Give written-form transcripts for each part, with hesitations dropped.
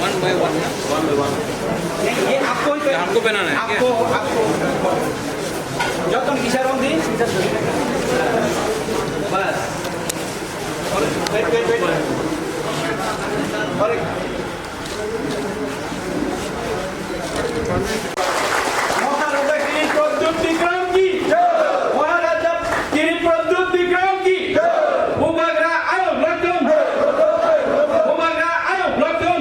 One by one ये आपको हमको बनाना है क्या? आपको जतन किसान होंगे बस वेट और महाराजा गिरी प्रद्युत विक्रम की महाराजा गिरी प्रद्युत विक्रम की भूभागरा आयो लक्ष्म भूभागरा आयो लक्ष्म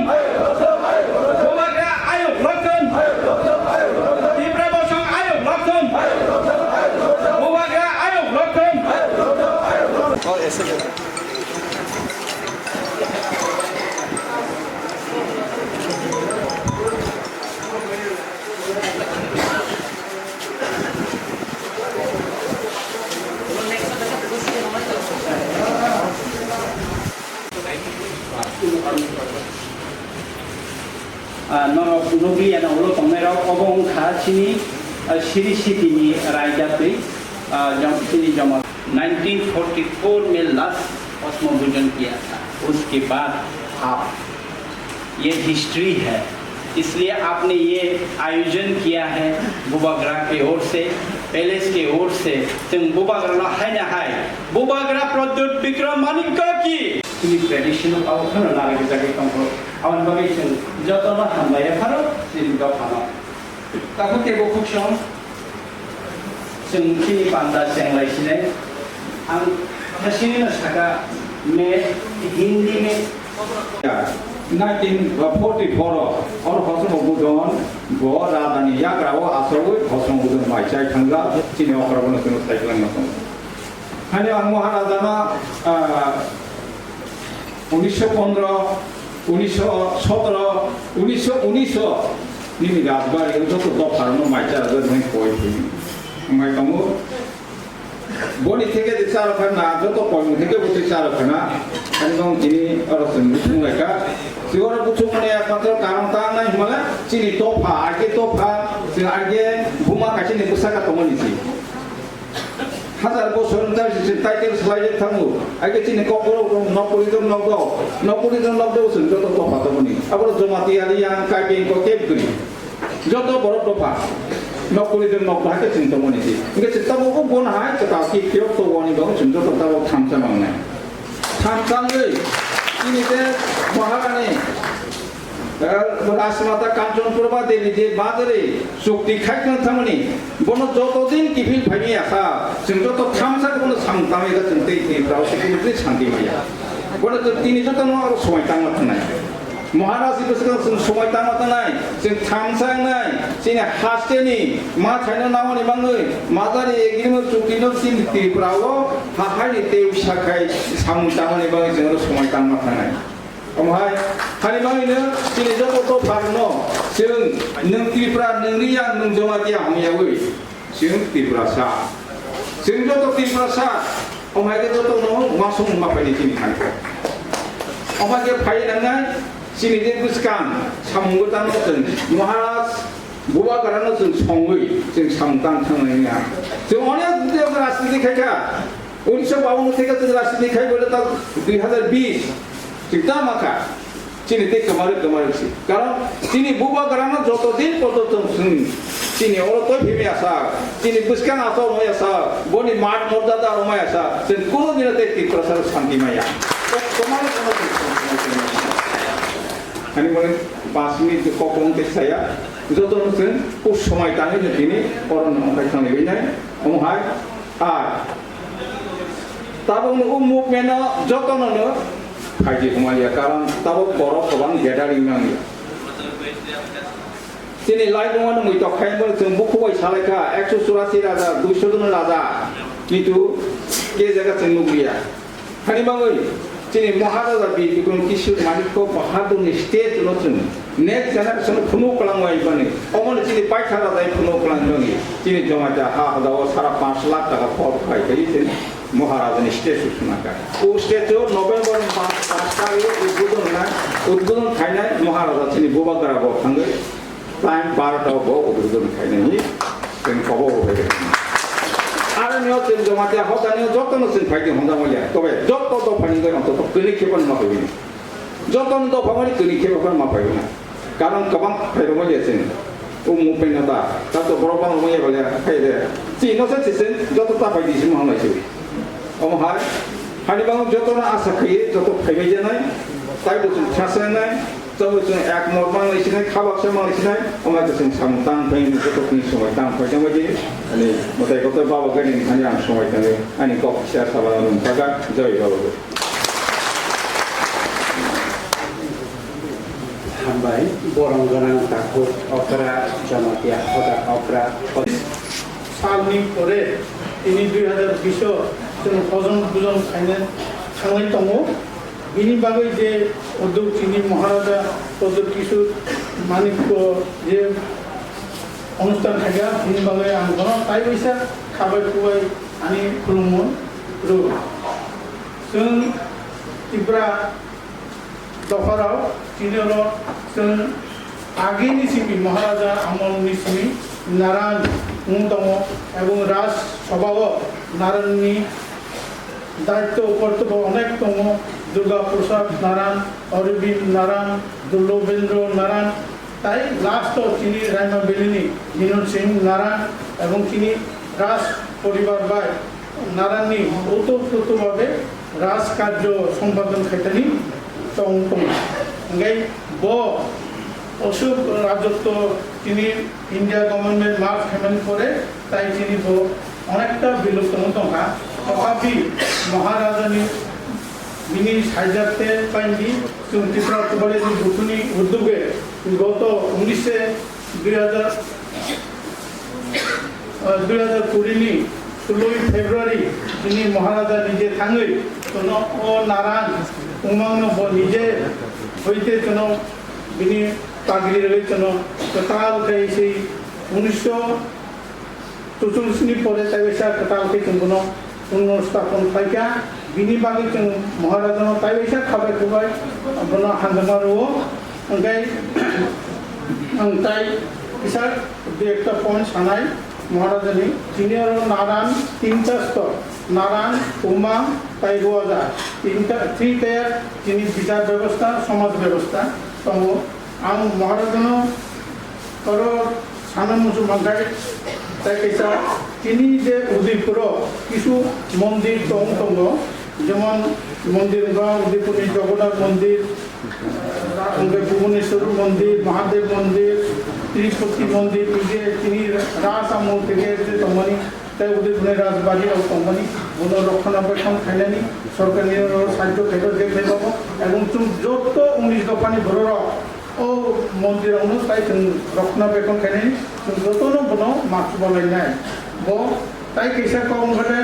भूभागरा आयो लक्ष्म तीव्र बसंग आयो लक्ष्म भूभागरा आयो लक्ष्म और ऐसे नगरी उलो तंगनायाव अबं खाचिनी सिरी सिटीनि रायजातै जमसिनी जमा 1944 में लास्ट कॉस्मोविजन किया था। उसके बाद आप ये हिस्ट्री है, इसलिए आपने ये आयोजन किया है बुबागरा के ओर से, पैलेस के ओर से। जों बुबागरा हाय ना हाय बुबागरा प्रद्युत विक्रम मानिक्य की ट्रेडिशनल आउटफिट लागे जागे कंट्रोल आवन बागै जों जतन हामबाय फारो जिंगा फानो काको तेबो खुक्सम जों खिनि बान्दा जेंलायसिनाय आं हसिनि साका में हिंदी में 1944 और हसमबुदन ग रादानि याग्राव आसरवै हसमबुदन माइचाय थांगा चिनि अखरबन जों साइक्लांना दं हानि आं महाराजाना 1915 1917 1919 निमि राजबारि जतो दफारनो माइचा जों कोइ माइ दङो बनि থেকে যে চারখানা যত কর্ম থেকে বসে চারখানা এবং যিনি অরসন বুঝুলাইকা সিওর বুঝু মানে একমাত্র কারণ তা নাই মানে চিনি তোফা আগে তোফা আগে ভূমা কাছে নে বুসাকা তমনিছি হাজার বছর তার টাইটেল স্লাইডে থামু আগে চিনি কপর নপরিজন নগদ বছর যত তোফা তমনি আবার জমাতি আলিয়া কাইপিং কো কেপ করি যত বড় তোফা नौकरीजों नौकराके जों दंमोनसै ओंखाय चित्ताबो बन हाय चित्ताखि पियक तो वनि दं जों जत ताबो थामसा मांनाय थामसाङै दिनै बे महारानी राजमाता कांचनप्रभा देवी जे बाजारे शक्ति खायखन थामनि बन जतदिन किफिल फायनि आखा जों जत थामसा बन सांतामेगा जों दै दैफ्राव सेकुरिटि शांति माया बन दिनै जत न आरो समय तांमा थानाय महाराज जों समय तांमा थानाय जों थामसांनाय जोंनि हास्टेनि मा थायनो नावनि बाङै माजारि एग्रिमेन्ट चुक्तिनो सिन्दिफ्राव हाहानि देव साखाय सामुतामनि बाङै जों समय तांमा थानाय ओमहाय हानि बाङैनो दिनै जत फारनो जों नों त्रिपुरा नोंनिया नों जमातिया हमियावै जों त्रिपुरा सा जों जत त्रिपुरा सा ओमहाय जत नो मासुम माफायनि दिनै थांखो ओमहाय फायनांनाय जोंनि जे बुसकान सामुगोदान जों महाराज बुबागरानो जों सङै जों सामदान थांनाया जों अनेक जों राजनीति खायखा 1952 থেকে जों राजनीति खाय बोले ता 2020 চিন্তা মাখা চিনি তে কমারছি কারণ চিনি বুবাগরানো যতদিন পর্যন্ত চিনি অরত ভেবে আসা চিনি বুসকান আসা নয় আসা বনি মাঠ মর্যাদা রমায় আসা जों কোনো দিনতে ত্রিপুরা শান্তি মায়া তোমার কোনো আমি বলে 5 মিনিট কখন তেছায়া যত নতুন খুব সময় টানে যে তিনি করোনা ওখানে থানে গইনাই ওমহাই আর তাবং মুভমেন্ট যতননো খাইজি হুমালিয়া কারণ তাবো বড় গোबां গ্যাদারিং নাঙ্গিয়া তিনি লাইদङानो মই তখাইबो जों बुखबाय सालायखा 184 राजा 200 जन राजा किन्तु के जायगा जों नुगलिया हानि बाङै जोंनि महाराजा बिक्रम किशोर मानिक्य बाहादुरनि स्टेज जों नेक्स्ट जेनेरेशन फुनु कलांबाय बाने अमन जोंनि बायथा राजाय फुनु कलांदोंनि जोंनि जमाता हा हदाव 5.5 लाख टाका फर खायखायो जों महाराजानि स्टेज सुनाका ओ स्टेज नभेम्बर 5 तारिख उद्बोधन खायनाय महाराजा जोंनि बुबागराव थाङो टाइम 12 ताव उद्बोधन खायनायनि जों खबर होबाय आरो Karena cenn jamaati hotani jotono cenn faidi honda moya. Tobe joto to fani goi onto to kini kepan ma paibini. Jotono to famani kini kepan ma paibina. Karon kabang faidi moya cenn. Umupin nata. Tato borobang moya boleh faidi. Cino se cenn joto ta faidi sih mohon lagi. Hai. Hani bangun joto na asa kaya joto faidi janai. Tapi tu chasa nai. Tahu tu ek normal lagi nai. Khabak sama lagi nai. Omai tu cenn samtang faidi joto kini semua tang faidi moya. Ani motai kota bawa gani ni hanya semua itu ani kau share sama orang jaga jauh bawa. Hambai borong ganang takut okra jamatia okra salni pore ini 2020 জন হজম বুজন খাইনে খাংলাই দङ बिनि बागै जे उद्योग चिनी महाराजा पदर किशोर मानिक जे অনুষ্ঠান থাকে बिनि बागै आं गनो ताइ बैसा खाबाय खुबाय आनि खुलुमो रु जों तिब्रा दफाराव चिनिर जों आगेनि सिमि महाराजा आमलनि सिमि नारायण मुं दङ এবং রাজ সভাও नारायणनि दायित्व कर्तव्य अनेक दङ दुर्गा प्रसाद नारायण अरविंद नारायण दुर्लभेन्द्र नारायण তাই লাস্ট তিনি রাইমা বেলিনি বিনোদ সিং নারায়ণ এবং তিনি রাজ পরিবার বাই নারায়ণনি ওতপ্রোতভাবে রাজকার্য সম্পাদন খাইতানি তং তং গাই ব অশোক রাজত্ব তিনি ইন্ডিয়া গভর্নমেন্ট মার্চ হেমেন করে তাই তিনি ব অনেকটা বিলুপ্ত টঙ্কা তথাপি মহারাজানি बिनि साइजाते पाइंदी जों त्रिपुरा कबाले बुथुनि उद्योगे गत 2020 नि 16 फेब्रुवारी बिनि महाराजा निजे थाङै तनो ओ नारायण उमांनो ब निजे होइते तनो बिनि पागरि रे तनो कताल कैसि 1944 नि परे ताइसा कताल कै तनो पुनर्स्थापन खायका बिनि बागै जों महाराजानाव ताइसा खाबाय खुबाय बना हांगामारो ओंखाय आं ताइ बिसार एकटा पॉइंट सानाय महाराजानि जिनियर नारायण तीनटा स्तर नारायण उमा ताइ रोजा तीनटा थ्री टायर जिनि बिचार व्यवस्था समाज व्यवस्था तो आं महाराजानाव करो साना मुसु मांगाय ताइ कैसा তিনি যে উদয়পুর কিছু মন্দির দং দङ যেমন মন্দির উদয়পুরের জগন্নাথ মন্দির ভুবনেশ্বর মন্দির মহাদেব মন্দির তিরুপতি মন্দির যে তিনি রাজ আমল থেকে দংমানি তাই উদয়পুরের রাজবাড়ি ও দংমানি বন রক্ষণাবেক্ষণ খাইলানি সরকারি সাহায্য খাইল দেখে পাবো এবং যত 19 দফানি ঘর ও মন্দির তাই রক্ষণাবেক্ষণ খাইলানি যতনো বন মাছ বলাইনাই bo tai kaisa kong khane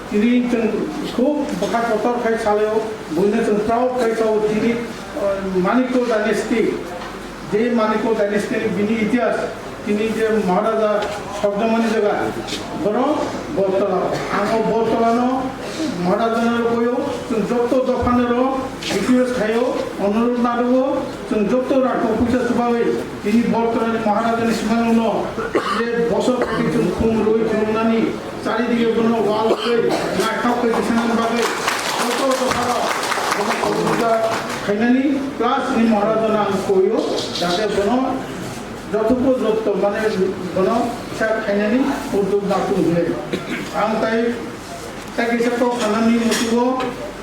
tini chung khub bakha potor khai saleo buine chung proud khai chau tini Maniko dynasty je Maniko dynasty bini itihas tini je maharaja shobdamani jaga boro bortala amo bortalano maharajaner koyo chung jotto dokanero itihas khayo onurod narugo chung jotto rakho puja subai tini bortalani maharaja simano je bosor chung khum roi chunani চারিদিকে কোনো ওয়াল করে না খাওকে দিশান ভাবে কত দফারা কোনো কবুজা খাইনানি plus নি মহারাজনা কইও যাতে কোনো যথোপযুক্ত মানে কোনো সব খাইনানি উদ্যোগ না তুলে আম তাই তাকে সব খানানি মতিব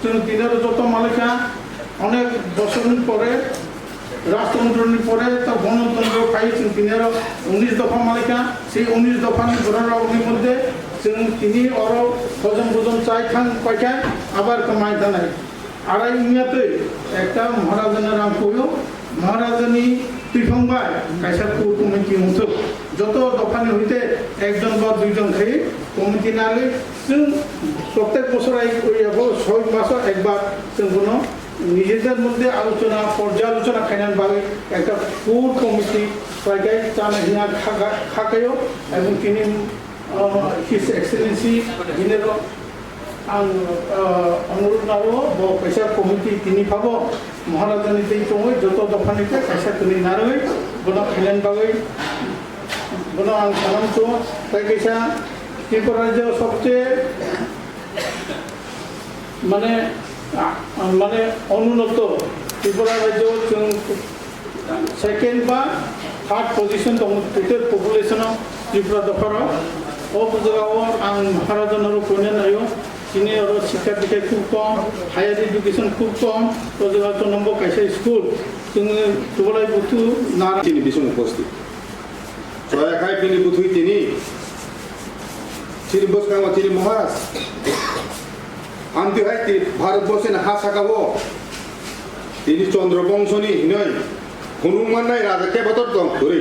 তুমি দিনের যত মালিকা অনেক বছর পরে রাষ্ট্রমন্ত্রণের পরে তা গণতন্ত্র পাইছেন তিনের 19 দফা মালিকা সেই 19 দফা ঘরের মধ্যে তিনি অর হজম ভোজন চাই খান কয়টা আবার কমাই দানাই আড়াই মিয়াতে একটা মহারাজানের নাম কইও মহারাজানি ত্রিফংবাই কাইসার কমিটি মতো যত দফানি হইতে একজন বা দুইজন খাই কমিটি নালে जों প্রত্যেক বছর এই কইয়াবো 6 মাস একবার जों কোনো নিজেদের মধ্যে আলোচনা পর্যালোচনা খাইনান ভাবে একটা ফুড কমিটি কয়টাই চানা খাকায়ও এবং তিনি His Excellency General অনুরোধ নাও পয়সা কমিটি তিনি পাব মহারাজানি যেই সময় যত দফানিতে পয়সা তুলি না রয়ে বোনা খেলেন বাগৈ বোনা আং সালামছো তাই পয়সা ত্রিপুরা রাজ্য সবচেয়ে মানে মানে অনুন্নত ত্রিপুরা রাজ্য सेकेंड बा थार्ड पोजिशन दं टोटल पपुलेशनाव त्रिपुरा दफाराव जगाव आं महाराजनर फैनायो दिनै शिक्षा दीक्षा खूब कम हायर एडुकेशन खूब कम जगह 2 नम्बर कायसा स्कुल जोङो दुबलाय बुथु नारा তিনি বিশম উপস্থিত জয়াখাই তিনি বুথুই তিনি বসকাঙ্গ তিনি মহারাজ আন্তিহাই ভারতবর্ষের হাসাকাব তিনি চন্দ্রবংশনী হিনয় হনুমানাই রাজা কেবতর দম ধরে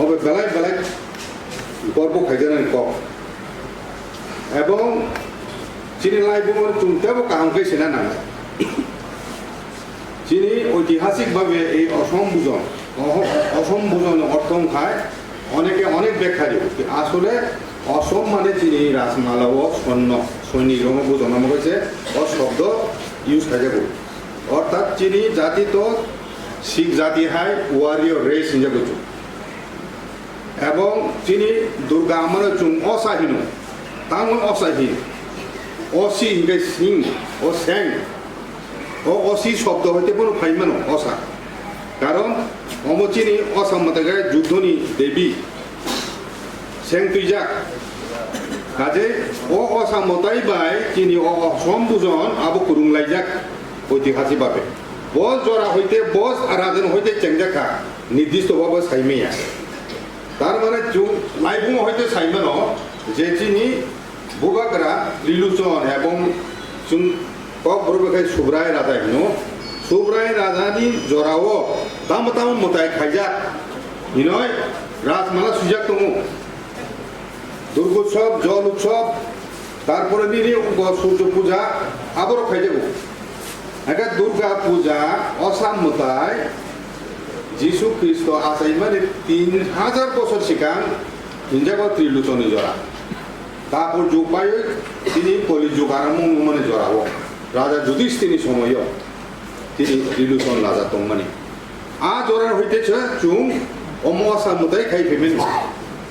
অবে বেলায় বেলায় গর্ব খাইজানান ক এবং চিনি লাইবুমর চুমতেও কাহকে সেনা না চিনি ঐতিহাসিকভাবে এই অসম্ভুজন অর্থম খায় অনেকে অনেক ব্যাখ্যা দিব আসলে অসম মানে চিনি রাজমালা ও সৈনিক বোঝানো হয়েছে ও শব্দ ইউজ খাই যাব অর্থাৎ চিনি জাতি তো শিখ জাতি হাই ওয়ারিয়র রেস হিসেবে চুম এবং চিনি দুর্গা আমার চুম অসাহীন তামন অসাহীন অসি হিংকে সিং ও স্যাং ও অসি শব্দ হইতে কোনো ফাইমানো অসা কারণ অমচিনি অসাম্মতাগায় যুদ্ধনি দেবী স্যাং তুইজাক কাজে ও অসাম্মতাই বাই চিনি অসম বুজন আবু কুরুংলাইজাক ঐতিহাসিকভাবে বস জরা হইতে বস আরাধন হইতে চেংজাকা নির্দিষ্টভাবে সাইমেয়া তার মানে লাইবুম হইতে সাইমানো যে চিনি বুবাকরা লিলুচন এবং চুন কক বরবেখাই সুব্রায় রাজা হিনো সুব্রায় রাজানি জরাও তাম তাম মতাই খাইজাক হিনয় রাজমালা সুজাক তমু দুর্গোৎসব জল উৎসব তারপরে দিনে সূর্য পূজা আবারও খাইজাবো একটা দুর্গা পূজা অসাম্যতায় যিশু খ্রিস্ট আসাই মানে 3000 বছর শিকাং হিনজাগো ত্রিলোচনী জরা তারপর যুগ পাই তিনি কলি যুগ আরম্ভ মানে জরাবো রাজা যুধিষ্ঠির সময় তিনি ত্রিলোচন রাজা তংমানি আ জরার হইতেছে চুং অম অসাম্যতায় খাই ফেমেন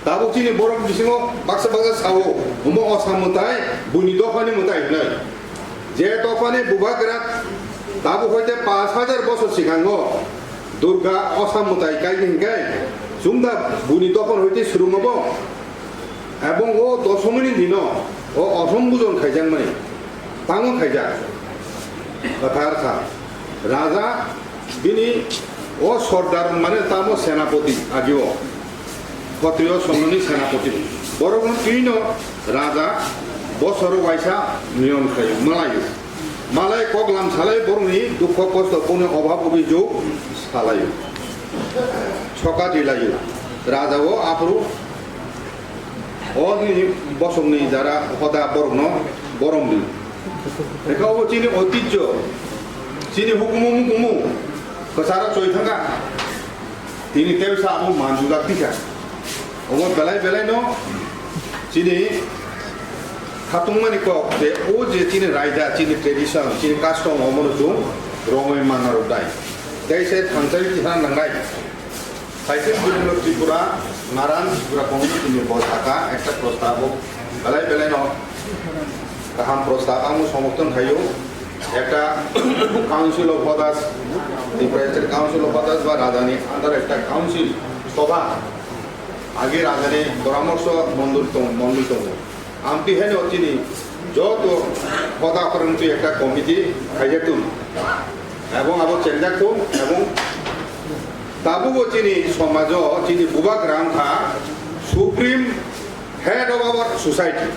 তাবো তিনি বড় বিসিং বাক্সা বাক্সা সাও অম অসাম্যতায় বুনি দফানি মতাই নয় যে তফানে বুবাগরাত তাবো হইতে 5000 বছর শিখাঙ্গ দুর্গা অসাম্যতায় কাইগাই সুন্দা বুনি তখন হইতে শুরু হব এবং ও দশমী দিন ও অসম্বুজন খাইজাং মানে তাঙো খাইজা কথার খা রাজা বিনি ও সর্দার মানে তামো সেনাপতি আগিও ক্ষত্রিয় সম্মানী সেনাপতি বরং তিন রাজা বছর ওয়াইসা নিয়ম খাই মালাই কগলাম সালাই বরংনি দুঃখ কষ্ট কোনো অভাব অভিযোগ সালাই ছকা দিলাই রাজাও আপরু অগ্নি বসমনি যারা হদা বরং বরম দিল এখাও চিনি ঐতিহ্য চিনি হুকুমু মুকুমু কসারা চৈথাঙ্গা তিনি তেবসা আমু মানজুগা টিকা ওমো বেলাই বেলাই ন চিনি খাতুংমানি কক যে ও যে চিনি রায়দা চিনি ট্রেডিশন চিনি কাস্টম অমনো জুম রঙই মানার দায় তাই সে থানসারি কিসান নাঙ্গাই সাইসেন বিভিন্ন ত্রিপুরা নারায়ণ ত্রিপুরা কমিটি নির্ভর থাকা একটা প্রস্তাব বেলাই বেলাই ন কাহাম প্রস্তাব আমি সমর্থন খাইও একটা কাউন্সিল অফ হদাস ত্রিপুরা কাউন্সিল অফ হদাস বা রাজধানী আন্ডার একটা কাউন্সিল সভা আগে রাজধানী পরামর্শ মন্ডলিত আমটি হেন চিনি যত হদা করেন একটা কমিটি খাইজাতুন এবং আবার চেঞ্জাতুন এবং তাবুও চিনি সমাজ চিনি বুবা গ্রাম খা supreme head of our society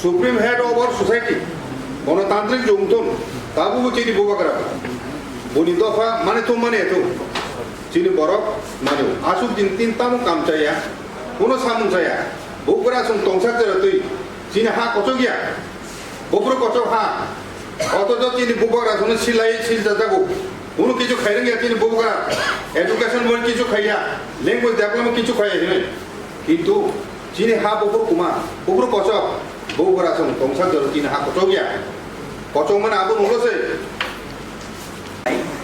supreme head of our society গণতান্ত্রিক যৌথন তাবুও চিনি বুবা গ্রাম বনি দফা মানে তো মানে এত চিনি বরফ মানে আসুক দিন তিন তামু কাম চাইয়া কোনো সামুন চাইয়া বগুড়া সং তংসাক যারা তুই চিনি হা কত গিয়া বগুড়ো কত হা অথচ চিনি বুবা সঙ্গে সিলাই সিল যাবো কোনো কিছু খাই গিয়া চিনি বুবা এডুকেশন বই কিছু খাইয়া ল্যাঙ্গুয়েজ ডেভেলপমেন্ট কিছু খাইয়া কিন্তু চিনি হা বগুড়ো কুমা বগুড়ো কচক বগুড়া সং তংসাক যারা চিনি হা কত গিয়া কচক মানে আবু নলছে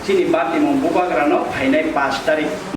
চিনি বাদ দিম বুবাগ্রানো ফাইনাই 5 তারিখ